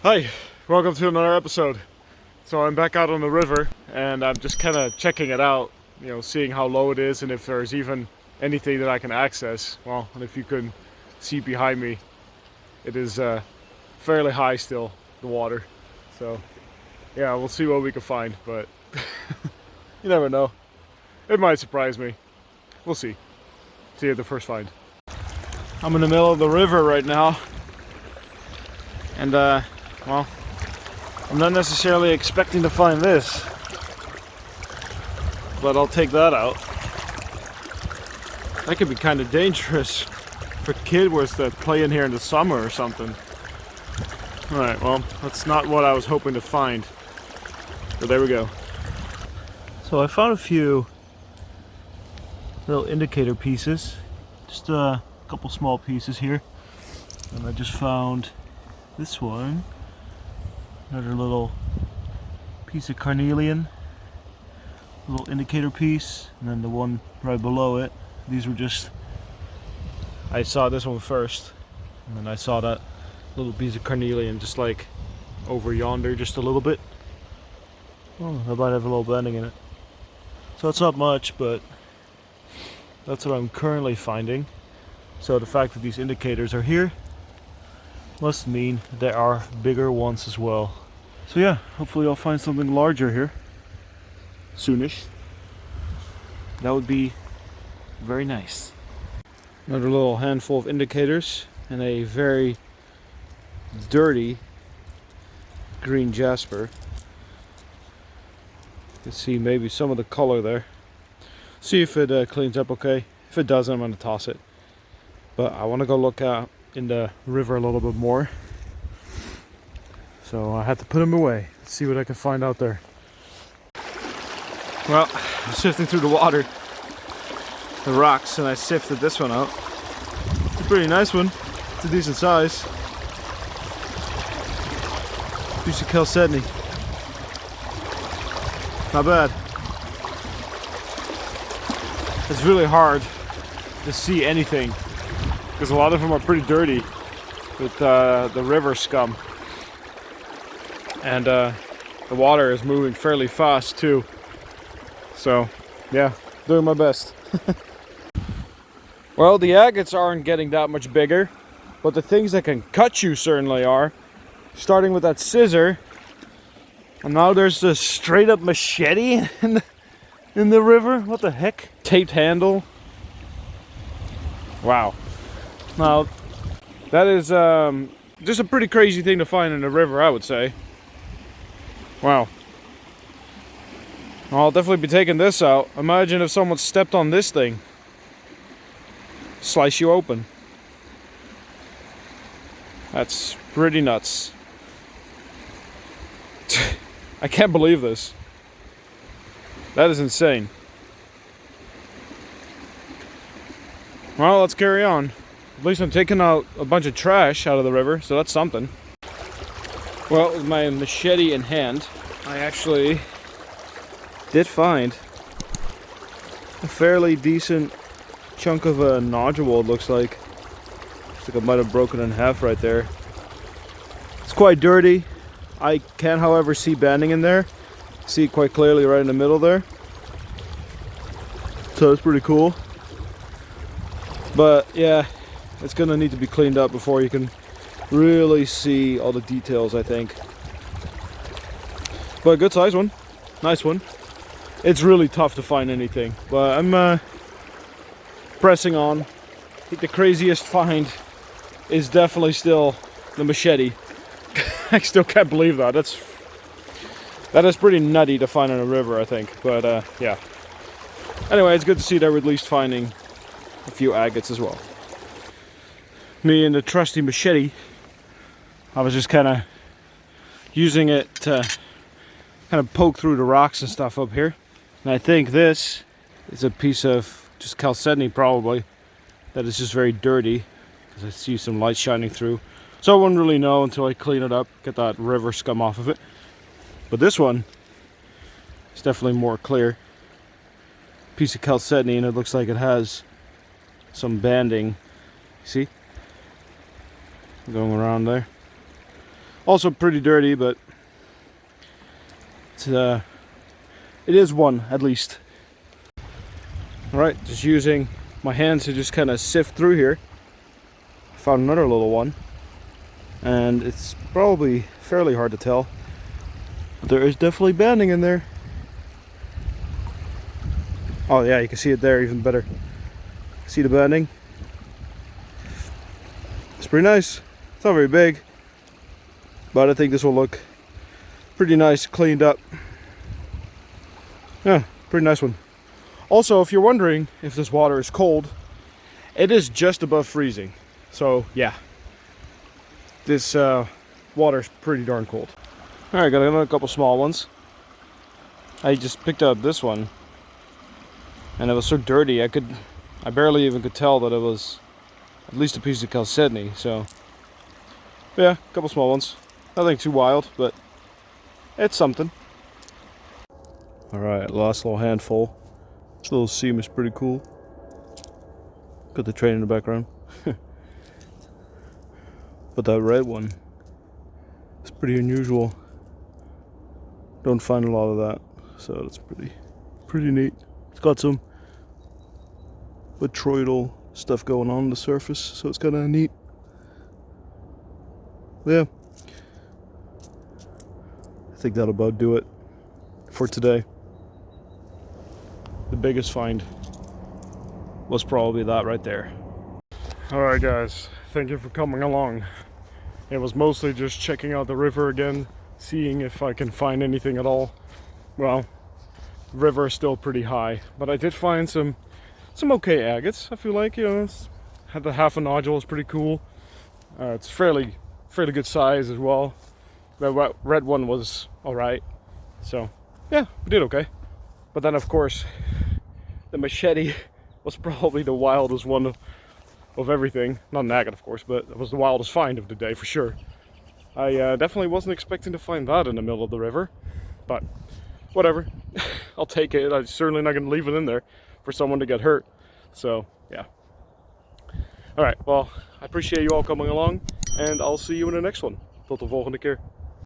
Hi, welcome to another episode. So I'm back out on the river and I'm just kind of checking it out, seeing how low it is and if there's even anything that I can access. Well, and if you can see behind me, it is fairly high still, the water. So yeah, we'll see what we can find, but you never know. It might surprise me. We'll see. See you at the first find. I'm in the middle of the river right now. And well, I'm not necessarily expecting to find this, but I'll take that out. That could be kind of dangerous for kids that play in here in the summer or something. Alright, well, that's not what I was hoping to find, but there we go. So I found a few little indicator pieces, just a couple small pieces here, and I just found this one. Another little piece of carnelian, little indicator piece, and then the one right below it. These were just, I saw this one first, and then I saw that little piece of carnelian just like over yonder just a little bit. Oh, that might have a little bending in it. So it's not much, but that's what I'm currently finding. So the fact that these indicators are here must mean there are bigger ones as well. So yeah, hopefully I'll find something larger here soonish. That would be very nice. Another little handful of indicators and a very dirty green jasper. You can see maybe some of the color there. See if it cleans up okay. If it doesn't, I'm going to toss it. But I want to go look out in the river a little bit more, so I have to put them away. Let's see what I can find out there. Well, I'm sifting through the water, the rocks, and I sifted this one out. It's a pretty nice one. It's a decent size. Piece of chalcedony. Not bad. It's really hard to see anything because a lot of them are pretty dirty with the river scum, and the water is moving fairly fast too. So yeah, doing my best. Well, the agates aren't getting that much bigger, but the things that can cut you certainly are. Starting with that scissor, and now there's this straight up machete in the river. What the heck? Taped handle. Wow. Now, that is just a pretty crazy thing to find in a river, I would say. Wow. I'll definitely be taking this out. Imagine if someone stepped on this thing. Slice you open. That's pretty nuts. I can't believe this. That is insane. Well, let's carry on. At least I'm taking out a bunch of trash out of the river, so that's something. Well, with my machete in hand, I actually did find a fairly decent chunk of a nodule, it looks like. Looks like I might have broken it in half right there. It's quite dirty. I can, however, see banding in there. See it quite clearly right in the middle there. So it's pretty cool. But yeah, it's gonna need to be cleaned up before you can really see all the details, I think. But a good size one, nice one. It's really tough to find anything, but I'm pressing on. I think the craziest find is definitely still the machete. I still can't believe that. That is pretty nutty to find in a river, I think. But yeah. Anyway, it's good to see that we're at least finding a few agates as well. Me and the trusty machete, I was just kind of using it to kind of poke through the rocks and stuff up here. And I think this is a piece of just chalcedony probably that is just very dirty because I see some light shining through. So I wouldn't really know until I clean it up, get that river scum off of it. But this one is definitely more clear. Piece of chalcedony, and it looks like it has some banding. See? Going around there. Also pretty dirty, but it's, it is one at least. Alright, just using my hands to just kind of sift through here. I found another little one, and it's probably fairly hard to tell, but there is definitely banding in there. Oh yeah, you can see it there even better. See the banding? It's pretty nice. It's not very big, but I think this will look pretty nice, cleaned up. Yeah, pretty nice one. Also, if you're wondering if this water is cold, it is just above freezing. So yeah, this water is pretty darn cold. Alright, got another couple small ones. I just picked up this one, and it was so dirty I barely even could tell that it was at least a piece of chalcedony. So yeah, a couple small ones. Nothing too wild, but it's something. Alright, last little handful. This little seam is pretty cool. Got the train in the background. But that red one is pretty unusual. Don't find a lot of that, so that's pretty neat. It's got some botryoidal stuff going on the surface, so it's kind of neat. Yeah, I think that'll about do it for today. The biggest find was probably that right there. Alright guys, thank you for coming along. It was mostly just checking out the river again, seeing if I can find anything at all. Well, the river is still pretty high, but I did find some okay agates. I feel like, you know, it's had the half a nodule, is pretty cool. It's fairly good size as well. The red one was alright, so yeah, we did okay. But then of course the machete was probably the wildest one of everything. Not an agate of course, but it was the wildest find of the day for sure. I definitely wasn't expecting to find that in the middle of the river, but whatever. I'll take it. I'm certainly not going to leave it in there for someone to get hurt. So yeah. Alright, well, I appreciate you all coming along, and I'll see you in the next one. Tot de volgende keer.